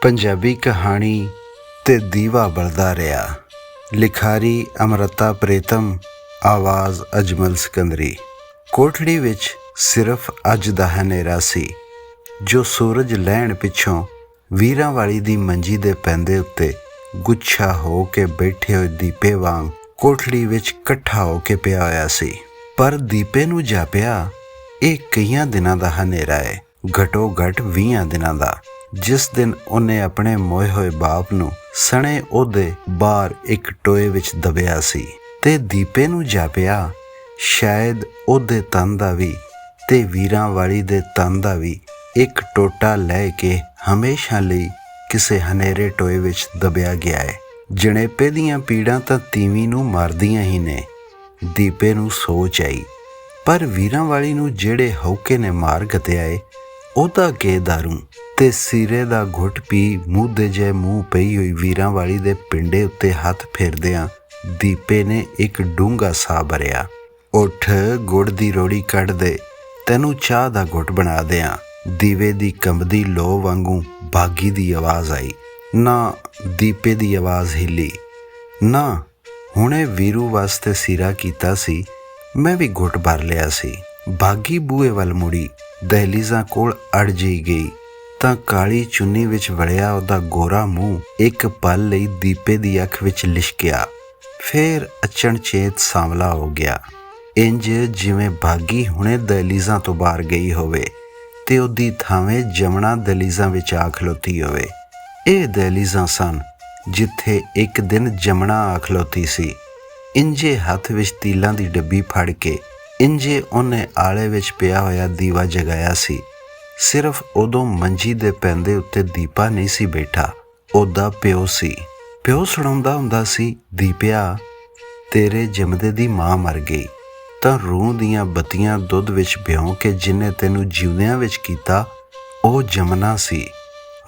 ਪੰਜਾਬੀ ਕਹਾਣੀ ਤੇ ਦੀਵਾ ਬਲਦਾ ਰਿਹਾ। ਲਿਖਾਰੀ ਅਮ੍ਰਿਤਾ ਪ੍ਰੀਤਮ, ਆਵਾਜ਼ ਅਜਮਲ ਸਿਕੰਦਰੀ। ਕੋਠੜੀ ਵਿੱਚ ਸਿਰਫ ਅੱਜ ਦਾ ਹਨੇਰਾ ਸੀ, ਜੋ ਸੂਰਜ ਲੈਣ ਪਿੱਛੋਂ ਵੀਰਾਂ ਵਾਲੀ ਦੀ ਮੰਜੀ ਦੇ ਪੈਂਦੇ ਉੱਤੇ ਗੁੱਛਾ ਹੋ ਕੇ ਬੈਠੇ ਹੋਏ ਦੀਪੇ ਵਾਂਗ ਕੋਠੜੀ ਵਿੱਚ ਇਕੱਠਾ ਹੋ ਕੇ ਪਿਆ ਹੋਇਆ ਸੀ। ਪਰ ਦੀਪੇ ਨੂੰ ਜਾਪਿਆ ਇਹ ਕਈਆਂ ਦਿਨਾਂ ਦਾ ਹਨੇਰਾ ਹੈ, ਘੱਟੋ ਘੱਟ 20 ਦਿਨਾਂ ਦਾ, ਜਿਸ ਦਿਨ ਉਹਨੇ ਆਪਣੇ ਮੋਏ ਹੋਏ ਬਾਪ ਨੂੰ ਸਣੇ ਉਹਦੇ ਬਾਹਰ ਇੱਕ ਟੋਏ ਵਿੱਚ ਦਬਿਆ ਸੀ। ਤੇ ਦੀਪੇ ਨੂੰ ਜਾਪਿਆ ਸ਼ਾਇਦ ਉਹਦੇ ਤਨ ਦਾ ਵੀ ਤੇ ਵੀਰਾਂ ਵਾਲੀ ਦੇ ਤਨ ਦਾ ਵੀ ਇੱਕ ਟੋਟਾ ਲੈ ਕੇ ਹਮੇਸ਼ਾ ਲਈ ਕਿਸੇ ਹਨੇਰੇ ਟੋਏ ਵਿੱਚ ਦਬਿਆ ਗਿਆ ਹੈ। ਜਣੇਪੇ ਦੀਆਂ ਪੀੜਾਂ ਤਾਂ ਤੀਵੀਂ ਨੂੰ ਮਾਰਦੀਆਂ ਹੀ ਨੇ, ਦੀਪੇ ਨੂੰ ਸੋਚ ਆਈ। ਪਰ ਵੀਰਾਂ ਵਾਲੀ ਨੂੰ ਜਿਹੜੇ ਹੌਕੇ ਨੇ ਮਾਰ ਗਤਿਆ ਏ, ਉਹਦਾ ਕੇ ਦਾਰੂ। ਤੇ ਸਿਰੇ ਦਾ ਘੁੱਟ ਪੀ ਮੂਧੇ ਜਿਹੇ ਮੂੰਹ ਪਈ ਹੋਈ ਵੀਰਾਂ ਵਾਲੀ ਦੇ ਪਿੰਡੇ ਉੱਤੇ ਹੱਥ ਫੇਰਦਿਆਂ ਦੀਪੇ ਨੇ ਇੱਕ ਡੂੰਘਾ ਸਾਹ ਭਰਿਆ। ਉੱਠ, ਗੁੜ ਦੀ ਰੋੜੀ ਕੱਢ ਦੇ, ਤੈਨੂੰ ਚਾਹ ਦਾ ਘੁੱਟ ਬਣਾ ਦਿਆਂ। ਦੀਵੇ ਦੀ ਕੰਬਦੀ ਲੋ ਵਾਂਗੂ ਬਾਗੀ ਦੀ ਆਵਾਜ਼ ਆਈ। ਨਾ, ਦੀਪੇ ਦੀ ਆਵਾਜ਼ ਹਿੱਲੀ। ਨਾ, ਹੁਣੇ ਵੀਰੂ ਵਾਸਤੇ ਸਿਰਾ ਕੀਤਾ ਸੀ, ਮੈਂ ਵੀ ਘੁੱਟ ਭਰ ਲਿਆ ਸੀ। ਬਾਗੀ ਬੂਹੇ ਵੱਲ ਮੁੜੀ, ਦਹਿਲੀਜ਼ਾਂ ਕੋਲ ਅੜ ਜਿਹੀ ਗਈ ਤਾਂ ਕਾਲੀ ਚੁੰਨੀ ਵਿੱਚ ਵੜਿਆ ਉਹਦਾ ਗੋਰਾ ਮੂੰਹ ਇੱਕ ਪਲ ਲਈ ਦੀਪੇ ਦੀ ਅੱਖ ਵਿੱਚ ਲਿਸ਼ਕਿਆ, ਫੇਰ ਅਚਣਚੇਤ ਸਾਂਵਲਾ ਹੋ ਗਿਆ। ਇੰਜ ਜਿਵੇਂ ਬਾਗੀ ਹੁਣੇ ਦਹਿਲੀਜ਼ਾਂ ਤੋਂ ਬਾਹਰ ਗਈ ਹੋਵੇ ਤੇ ਉਹਦੀ ਥਾਵੇਂ ਜਮਣਾ ਦਹਿਲੀਜ਼ਾਂ ਵਿੱਚ ਆ ਖਲੋਤੀ ਹੋਵੇ। ਇਹ ਦਹਿਲੀਜ਼ਾਂ ਸਨ ਜਿੱਥੇ ਇੱਕ ਦਿਨ ਜਮਣਾ ਆ ਖਲੋਤੀ ਸੀ। ਇੰਜੇ ਹੱਥ ਵਿੱਚ ਤੀਲਾਂ ਦੀ ਡੱਬੀ ਫੜ ਕੇ ਇੰਜੇ ਉਹਨੇ ਆਲੇ ਵਿੱਚ ਪਿਆ ਹੋਇਆ ਦੀਵਾ ਜਗਾਇਆ ਸੀ। ਸਿਰਫ ਉਦੋਂ ਮੰਜੀ ਦੇ ਪੈਂਦੇ ਉੱਤੇ ਦੀਪਾ ਨਹੀਂ ਸੀ ਬੈਠਾ, ਉਹਦਾ ਪਿਓ ਸੀ। ਪਿਓ ਸੁਣਾਉਂਦਾ ਹੁੰਦਾ ਸੀ, ਦੀਪਿਆ, ਤੇਰੇ ਜੰਮਦੇ ਦੀ ਮਾਂ ਮਰ ਗਈ ਤਾਂ ਰੂਹ ਦੀਆਂ ਬੱਤੀਆਂ ਦੁੱਧ ਵਿੱਚ ਭਿਉਂ ਕੇ ਜਿਹਨੇ ਤੈਨੂੰ ਜਿਉਂਦਿਆਂ ਵਿੱਚ ਕੀਤਾ, ਉਹ ਜਮਨਾ ਸੀ।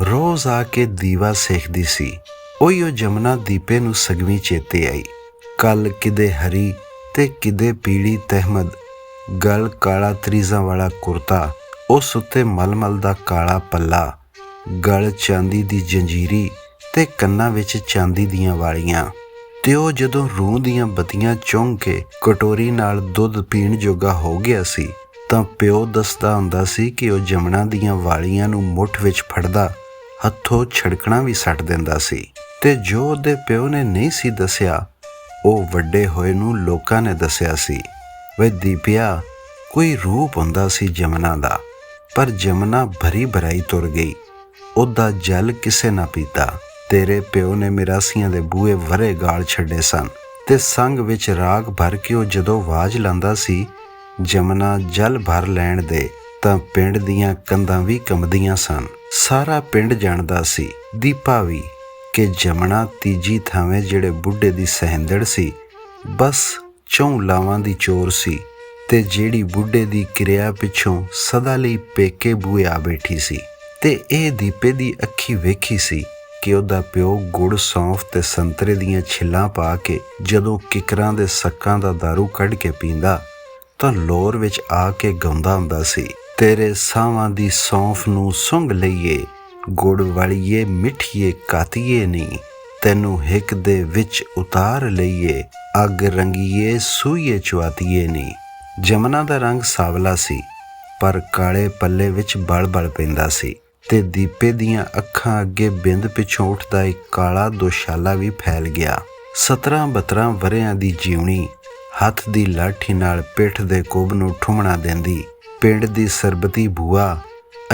ਰੋਜ਼ ਆ ਕੇ ਦੀਵਾ ਸੇਕਦੀ ਸੀ। ਉਹੀ ਉਹ ਜਮਨਾ ਦੀਪੇ ਨੂੰ ਸਗਵੀਂ ਚੇਤੇ ਆਈ। ਕੱਲ ਕਿਦੇ ਹਰੀ ਤੇ ਕਿਦੇ ਪੀਲੀ ਤਹਿਮਦ, ਗਲ ਕਾਲਾ ਤਰੀਜ਼ਾਂ ਵਾਲਾ ਕੁਰਤਾ, ਉਸ ਉੱਤੇ ਮਲਮਲ ਦਾ ਕਾਲਾ ਪੱਲਾ, ਗਲ ਚਾਂਦੀ ਦੀ ਜੰਜੀਰੀ ਤੇ ਕੰਨਾਂ ਵਿੱਚ ਚਾਂਦੀ ਦੀਆਂ ਵਾਲੀਆਂ। ਤੇ ਉਹ ਜਦੋਂ ਰੂਹ ਦੀਆਂ ਬੱਤੀਆਂ ਚੁੰਘ ਕੇ ਕਟੋਰੀ ਨਾਲ ਦੁੱਧ ਪੀਣ ਜੋਗਾ ਹੋ ਗਿਆ ਸੀ ਤਾਂ ਪਿਓ ਦੱਸਦਾ ਹੁੰਦਾ ਸੀ ਕਿ ਉਹ ਜਮਣਾ ਦੀਆਂ ਵਾਲੀਆਂ ਨੂੰ ਮੁੱਠ ਵਿੱਚ ਫੜਦਾ ਹੱਥੋਂ ਛੜਕਣਾ ਵੀ ਸੱਟ ਦਿੰਦਾ ਸੀ। ਤੇ ਜੋ ਉਹਦੇ ਪਿਓ ਨੇ ਨਹੀਂ ਸੀ ਦੱਸਿਆ, ਉਹ ਵੱਡੇ ਹੋਏ ਨੂੰ ਲੋਕਾਂ ਨੇ ਦੱਸਿਆ ਸੀ। ਵੇ ਦੀਪਿਆ, ਕੋਈ ਰੂਪ ਹੁੰਦਾ ਸੀ ਜਮਨਾ ਦਾ, ਪਰ ਜਮਨਾ ਭਰੀ ਭਰਾਈ ਤੁਰ ਗਈ, ਉਹਦਾ ਜਲ ਕਿਸੇ ਨਾ ਪੀਤਾ। ਤੇਰੇ ਪਿਓ ਨੇ ਮਿਰਾਸੀਆਂ ਦੇ ਬੂਹੇ ਵਰੇ ਗਾਲ ਛੱਡੇ ਸਨ ਤੇ ਸੰਗ ਵਿੱਚ ਰਾਗ ਭਰ ਕੇ ਉਹ ਜਦੋਂ ਆਵਾਜ਼ ਲਾਂਦਾ ਸੀ, ਜਮਨਾ ਜਲ ਭਰ ਲੈਣ ਦੇ, ਤਾਂ ਪਿੰਡ ਦੀਆਂ ਕੰਧਾਂ ਵੀ ਕੰਬਦੀਆਂ ਸਨ। ਸਾਰਾ ਪਿੰਡ ਜਾਣਦਾ ਸੀ, ਦੀਪਾ ਵੀ, ਕਿ ਜਮਨਾ ਤੀਜੀ ਥਾਵੇਂ ਜਿਹੜੇ ਬੁੱਢੇ ਦੀ ਸਹਿੰਦੜ ਸੀ, ਬਸ ਚੌਂ ਲਾਵਾਂ ਦੀ ਚੋਰ ਸੀ ਤੇ ਜਿਹੜੀ ਬੁੱਢੇ ਦੀ ਕਿਰਿਆ ਪਿੱਛੋਂ ਸਦਾ ਲਈ ਪੇਕੇ ਬੂਹੇ ਆ ਬੈਠੀ ਸੀ। ਤੇ ਇਹ ਦੀਪੇ ਦੀ ਅੱਖੀ ਵੇਖੀ ਸੀ ਕਿ ਉਹਦਾ ਪਿਓ ਗੁੜ, ਸੌਂਫ ਤੇ ਸੰਤਰੇ ਦੀਆਂ ਛਿੱਲਾਂ ਪਾ ਕੇ ਜਦੋਂ ਕਿਕਰਾਂ ਦੇ ਸੱਕਾਂ ਦਾ ਦਾਰੂ ਕੱਢ ਕੇ ਪੀਂਦਾ ਤਾਂ ਲੋਰ ਵਿੱਚ ਆ ਕੇ ਗਾਉਂਦਾ ਹੁੰਦਾ ਸੀ, ਤੇਰੇ ਸਾਵਾਂ ਦੀ ਸੌਂਫ ਨੂੰ ਸੁੰਘ ਲਈਏ, ਗੁੜ ਵਾਲੀਏ ਮਿੱਠੀਏ ਕਾਤੀਏ ਨੀ, ਤੈਨੂੰ ਹਿੱਕ ਦੇ ਵਿੱਚ ਉਤਾਰ ਲਈਏ, ਅੱਗ ਰੰਗੀਏ ਸੂਈਏ ਚੁਆਤੀਏ ਨੀ। ਜਮਨਾ ਦਾ ਰੰਗ ਸਾਵਲਾ ਸੀ, ਪਰ ਕਾਲੇ ਪੱਲੇ ਵਿੱਚ ਬਲ ਪੈਂਦਾ ਸੀ ਤੇ ਦੀਪੇ ਦੀਆਂ ਅੱਖਾਂ ਅੱਗੇ ਬਿੰਦ ਪਿੱਛੋਂ ਉੱਠਦਾ ਇੱਕ ਕਾਲਾ ਦੋਸ਼ਾਲਾ ਵੀ ਫੈਲ ਗਿਆ। 17-32 ਵਰ੍ਹਿਆਂ ਦੀ ਜੀਵਣੀ ਹੱਥ ਦੀ ਲਾਠੀ ਨਾਲ ਪਿੱਠ ਦੇ ਕੁੱਬ ਨੂੰ ਠੁਮਣਾ ਦਿੰਦੀ। ਪਿੰਡ ਦੀ ਸਰਬਤੀ ਭੂਆ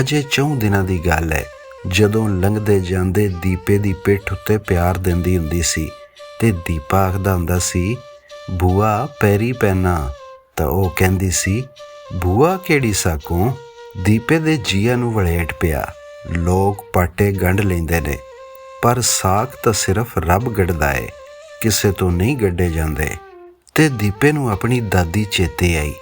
ਅਜੇ 4 ਦਿਨਾਂ ਦੀ ਗੱਲ ਹੈ, ਜਦੋਂ ਲੰਘਦੇ ਜਾਂਦੇ ਦੀਪੇ ਦੀ ਪਿੱਠ ਉੱਤੇ ਪਿਆਰ ਦਿੰਦੀ ਹੁੰਦੀ ਸੀ ਤੇ ਦੀਪਾ ਆਖਦਾ ਹੁੰਦਾ ਸੀ, ਭੂਆ ਪੈਰੀ ਪੈਨਾ, ਤਾਂ ਉਹ ਕਹਿੰਦੀ ਸੀ, ਭੂਆ ਕਿਹੜੀ ਸਾਕੋਂ। ਦੀਪੇ ਦੇ ਜੀਆਂ ਨੂੰ ਵਲੇਟ ਪਿਆ। ਲੋਕ ਪਾਟੇ ਗੰਢ ਲੈਂਦੇ ਨੇ, ਪਰ ਸਾਕ ਤਾਂ ਸਿਰਫ ਰੱਬ ਗੱਢਦਾ ਏ, ਕਿਸੇ ਤੋਂ ਨਹੀਂ ਗੱਢੇ ਜਾਂਦੇ। ਤੇ ਦੀਪੇ ਨੂੰ ਆਪਣੀ ਦਾਦੀ ਚੇਤੇ ਆਈ,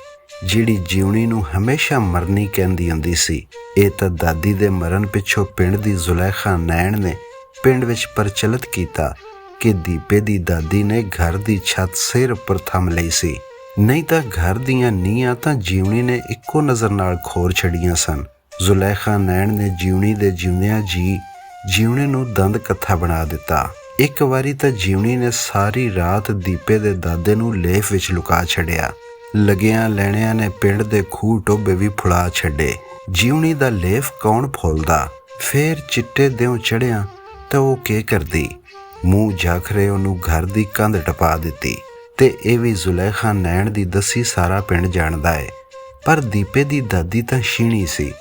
ਜਿਹੜੀ ਜੀਵਣੀ ਨੂੰ ਹਮੇਸ਼ਾ ਮਰਨੀ ਕਹਿੰਦੀ ਹੁੰਦੀ ਸੀ। ਇਹ ਤਾਂ ਦਾਦੀ ਦੇ ਮਰਨ ਪਿੱਛੋਂ ਪਿੰਡ ਦੀ ਜ਼ੁਲੈਖਾ ਨੈਣ ਨੇ ਪਿੰਡ ਵਿੱਚ ਪ੍ਰਚਲਿਤ ਕੀਤਾ ਕਿ ਦੀਪੇ ਦੀ ਦਾਦੀ ਨੇ ਘਰ ਦੀ ਛੱਤ ਸਿਰ ਉੱਪਰ ਥੰਮ ਲਈ ਸੀ, ਨਹੀਂ ਤਾਂ ਘਰ ਦੀਆਂ ਨੀਹਾਂ ਤਾਂ ਜੀਵਣੀ ਨੇ ਇੱਕੋ ਨਜ਼ਰ ਨਾਲ ਖੋਰ ਛੱਡੀਆਂ ਸਨ। ਜ਼ੁਲੈਖਾ ਨੈਣ ਨੇ ਜੀਵਣੀ ਦੇ ਜਿਉਂਦਿਆਂ ਜੀ ਜੀਵਣੀ ਨੂੰ ਦੰਦ ਕੱਥਾ ਬਣਾ ਦਿੱਤਾ। ਇੱਕ ਵਾਰੀ ਤਾਂ ਜੀਵਣੀ ਨੇ ਸਾਰੀ ਰਾਤ ਦੀਪੇ ਦੇ ਦਾਦੇ ਨੂੰ ਲੇਫ ਵਿੱਚ ਲੁਕਾ ਛੱਡਿਆ। ਲੱਗਿਆਂ ਲੈਣਿਆਂ ਨੇ ਪਿੰਡ ਦੇ ਖੂਹ ਟੋਭੇ ਵੀ ਫੁਲਾ ਛੱਡੇ। ਜੀਵਣੀ ਦਾ ਲੇਫ ਕੌਣ ਫੋਲਦਾ? ਫੇਰ ਚਿੱਟੇ ਦਿਓਂ ਚੜ੍ਹਿਆ ਤਾਂ ਉਹ ਕੀ ਕਰਦੀ? ਮੂੰਹ ਜਾਖਰੇ ਉਹਨੂੰ ਘਰ ਦੀ ਕੰਧ ਟਪਾ ਦਿੱਤੀ। ਤੇ ਇਹ ਵੀ ਜ਼ੁਲੈਖਾ ਨੈਣ ਦੀ ਦੱਸੀ ਸਾਰਾ ਪਿੰਡ ਜਾਣਦਾ ਏ। ਪਰ ਦੀਪੇ ਦੀ ਦਾਦੀ ਤਾਂ ਛੀਣੀ ਸੀ।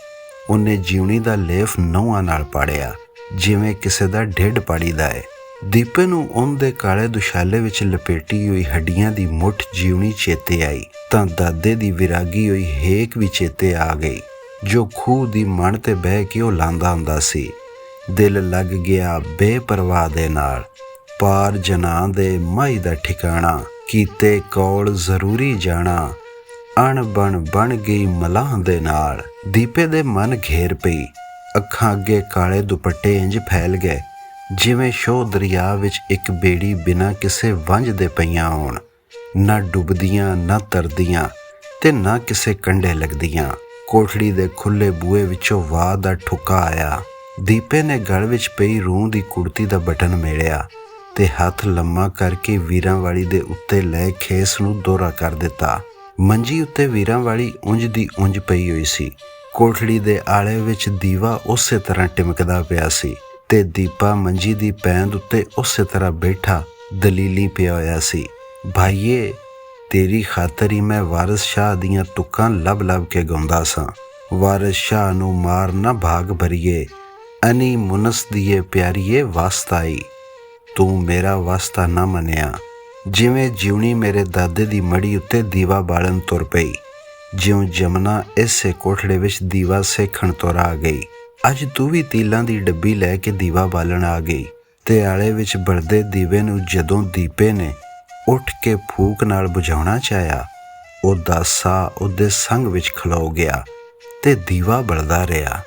ਉਹਨੇ ਜੀਵਣੀ ਦਾ ਲੇਫ ਨਹੁੰਆਂ ਨਾਲ ਪਾੜਿਆ, ਜਿਵੇਂ ਕਿਸੇ ਦਾ ਢਿੱਡ ਪਾੜੀਦਾ ਏ। ਦੀਪੇ ਨੂੰ ਉਹਦੇ ਕਾਲੇ ਦੁਸ਼ਾਲੇ ਵਿੱਚ ਲਪੇਟੀ ਹੋਈ ਹੱਡੀਆਂ ਦੀ ਮੁੱਠ ਜੀਵਣੀ ਚੇਤੇ ਆਈ ਤਾਂ ਦਾਦੇ ਦੀ ਵਿਰਾਗੀ ਹੋਈ ਹੇਕ ਵੀ ਚੇਤੇ ਆ ਗਈ, ਜੋ ਖੂਹ ਦੀ ਮਣ ਤੇ ਬਹਿ ਕੇ ਉਹ ਲਾਂਦਾ ਹੁੰਦਾ ਸੀ। ਦਿਲ ਲੱਗ ਗਿਆ ਬੇਪਰਵਾਹ ਦੇ ਨਾਲ, ਪਾਰ ਜਨਾਂ ਦੇ ਮਾਈ ਦਾ ਠਿਕਾਣਾ, ਕੀਤੇ ਕੋਲ ਜ਼ਰੂਰੀ ਜਾਣਾ, ਅਣਬਣ ਬਣ ਗਈ ਮਲਾਹ ਦੇ ਨਾਲ। ਦੀਪੇ ਦੇ ਮਨ ਘੇਰ ਪਈ, ਅੱਖਾਂ ਅੱਗੇ ਕਾਲੇ ਦੁਪੱਟੇ ਇੰਜ ਫੈਲ ਗਏ ਜਿਵੇਂ ਸ਼ੋਹ ਦਰਿਆ ਵਿੱਚ ਇੱਕ ਬੇੜੀ ਬਿਨਾਂ ਕਿਸੇ ਵੰਝ ਦੇ ਪਈਆਂ ਹੋਣ, ਨਾ ਡੁੱਬਦੀਆਂ ਨਾ ਤਰਦੀਆਂ ਤੇ ਨਾ ਕਿਸੇ ਕੰਢੇ ਲੱਗਦੀਆਂ। ਕੋਠੜੀ ਦੇ ਖੁੱਲ੍ਹੇ ਬੂਹੇ ਵਿੱਚੋਂ ਵਾਹ ਦਾ ਠੁੱਕਾ ਆਇਆ। ਦੀਪੇ ਨੇ ਗਲ ਵਿੱਚ ਪਈ ਰੂੰ ਦੀ ਕੁੜਤੀ ਦਾ ਬਟਨ ਮੇੜਿਆ ਤੇ ਹੱਥ ਲੰਮਾ ਕਰਕੇ ਵੀਰਾਂ ਵਾਲੀ ਦੇ ਉੱਤੇ ਲੈ ਖੇਸ ਨੂੰ ਦੋਹਰਾ ਕਰ ਦਿੱਤਾ। ਮੰਜੀ ਉੱਤੇ ਵੀਰਾਂ ਵਾਲੀ ਉਂਝ ਦੀ ਉਂਝ ਪਈ ਹੋਈ ਸੀ। ਕੋਠੜੀ ਦੇ ਆਲੇ ਵਿੱਚ ਦੀਵਾ ਉਸੇ ਤਰ੍ਹਾਂ ਟਿਮਕਦਾ ਪਿਆ ਸੀ ਤੇ ਦੀਪਾ ਮੰਜੀ ਦੀ ਪੈਂਦ ਉੱਤੇ ਉਸੇ ਤਰ੍ਹਾਂ ਬੈਠਾ ਦਲੀਲੀ ਪਿਆ ਹੋਇਆ ਸੀ। ਭਾਈਏ, ਤੇਰੀ ਖਾਤਰ ਹੀ ਮੈਂ ਵਾਰਿਸ ਸ਼ਾਹ ਦੀਆਂ ਤੁਕਾਂ ਲੱਭ ਲੱਭ ਕੇ ਗਾਉਂਦਾ ਸਾਂ। ਵਾਰਿਸ ਸ਼ਾਹ ਨੂੰ ਮਾਰ ਨਾ ਭਾਗ ਭਰੀਏ, ਅਨੀ ਮੁਨਸ ਦੀਏ ਪਿਆਰੀਏ ਵਾਸਤਾਈ। ਤੂੰ ਮੇਰਾ ਵਾਸਤਾ ਨਾ ਮੰਨਿਆ। ਜਿਵੇਂ ਜਿਉਣੀ ਮੇਰੇ ਦਾਦੇ ਦੀ ਮੜੀ ਉੱਤੇ ਦੀਵਾ ਬਾਲਣ ਤੁਰ ਪਈ, ਜਿਉਂ ਜਮਨਾ ਇਸੇ ਕੋਠੜੇ ਵਿੱਚ ਦੀਵਾ ਸੇਖਣ ਤੁਰ ਆ ਗਈ। ਅੱਜ ਤੂੰ ਵੀ ਤੀਲਾਂ ਦੀ ਡੱਬੀ ਲੈ ਕੇ ਦੀਵਾ ਬਾਲਣ ਆ ਗਈ। ਤੇ ਆਲੇ ਵਿੱਚ ਬਲਦੇ ਦੀਵੇ ਨੂੰ ਜਦੋਂ ਦੀਪੇ ਨੇ ਉੱਠ ਕੇ ਫੂਕ ਨਾਲ ਬੁਝਾਉਣਾ ਚਾਹਿਆ, ਉਹਦਾ ਸਾਹ ਉਹਦੇ ਸੰਗ ਵਿੱਚ ਖਲੋ ਗਿਆ ਤੇ ਦੀਵਾ ਬਲਦਾ ਰਿਹਾ।